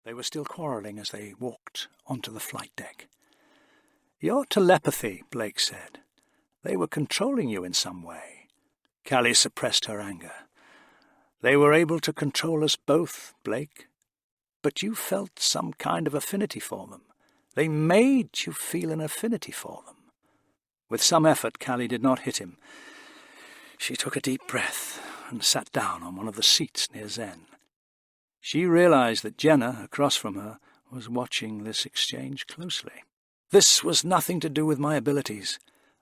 They were still quarrelling as they walked onto the flight deck. "Your telepathy," Blake said. "They were controlling you in some way." Callie suppressed her anger. "They were able to control us both, Blake. But you felt some kind of affinity for them. They made you feel an affinity for them." With some effort, Callie did not hit him. She took a deep breath and sat down on one of the seats near Zen. She realized that Jenna, across from her, was watching this exchange closely. "This was nothing to do with my abilities.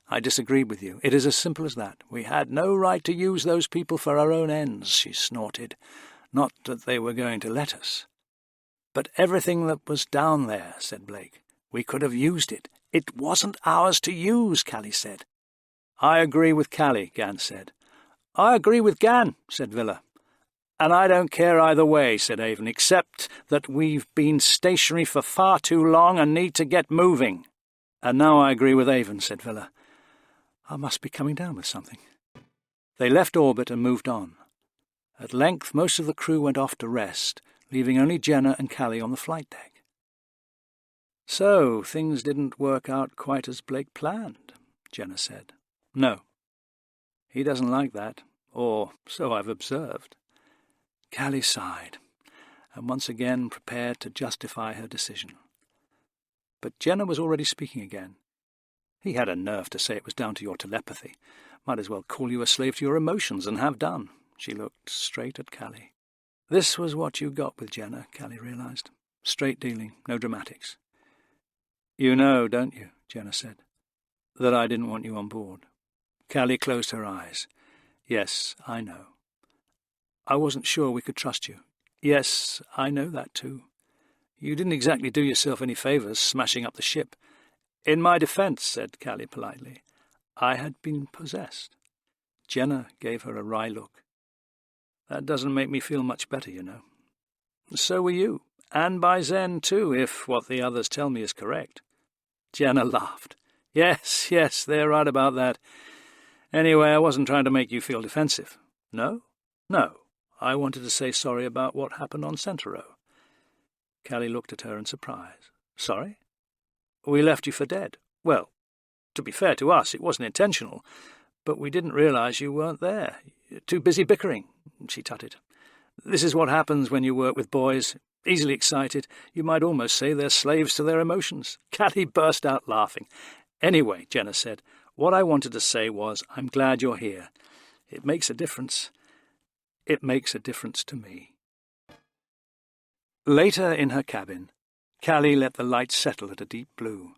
I disagreed with you. It is as simple as that. We had no right to use those people for our own ends," she snorted. "Not that they were going to let us." "But everything that was down there," said Blake. "We could have used it." "It wasn't ours to use," Callie said. "I agree with Callie," Gan said. "I agree with Gan," said Villa. "And I don't care either way," said Avon, "except that we've been stationary for far too long and need to get moving." "And now I agree with Avon," said Villa. "I must be coming down with something." They left orbit and moved on. At length most of the crew went off to rest, leaving only Jenna and Callie on the flight deck. "So things didn't work out quite as Blake planned," Jenna said. "No. He doesn't like that, or so I've observed." Callie sighed, and once again prepared to justify her decision. But Jenna was already speaking again. "He had a nerve to say it was down to your telepathy. Might as well call you a slave to your emotions, and have done." She looked straight at Callie. This was what you got with Jenna, Callie realized. Straight dealing, no dramatics. "You know, don't you," Jenna said, "that I didn't want you on board." Callie closed her eyes. "Yes, I know. I wasn't sure we could trust you." "Yes, I know that too. You didn't exactly do yourself any favours smashing up the ship." "In my defence," said Callie politely, "I had been possessed." Jenna gave her a wry look. "That doesn't make me feel much better, you know." "So were you, and by Zen too, if what the others tell me is correct." Jenna laughed. Yes, they're right about that. Anyway, I wasn't trying to make you feel defensive." "No?" "No. I wanted to say sorry about what happened on Centauro." Callie looked at her in surprise. "Sorry?" "We left you for dead. Well, to be fair to us, it wasn't intentional, but we didn't realize you weren't there. Too busy bickering," she tutted. "This is what happens when you work with boys. Easily excited. You might almost say they're slaves to their emotions." Callie burst out laughing. "Anyway," Jenna said, "what I wanted to say was, I'm glad you're here. It makes a difference. It makes a difference to me." Later in her cabin, Callie let the light settle at a deep blue.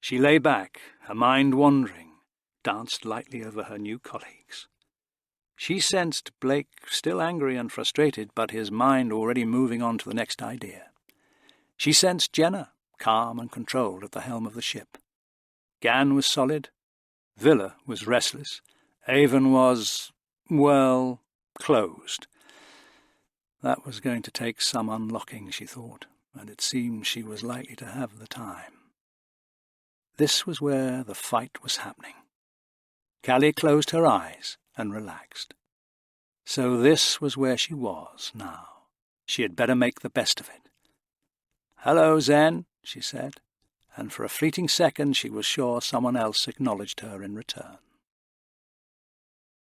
She lay back, her mind wandering, danced lightly over her new colleagues. She sensed Blake still angry and frustrated, but his mind already moving on to the next idea. She sensed Jenna, calm and controlled at the helm of the ship. Gan was solid. Villa was restless. Avon was, well, closed. That was going to take some unlocking, she thought, and it seemed she was likely to have the time. This was where the fight was happening. Callie closed her eyes and relaxed. So this was where she was now. She had better make the best of it. "Hello, Zen," she said, and for a fleeting second she was sure someone else acknowledged her in return.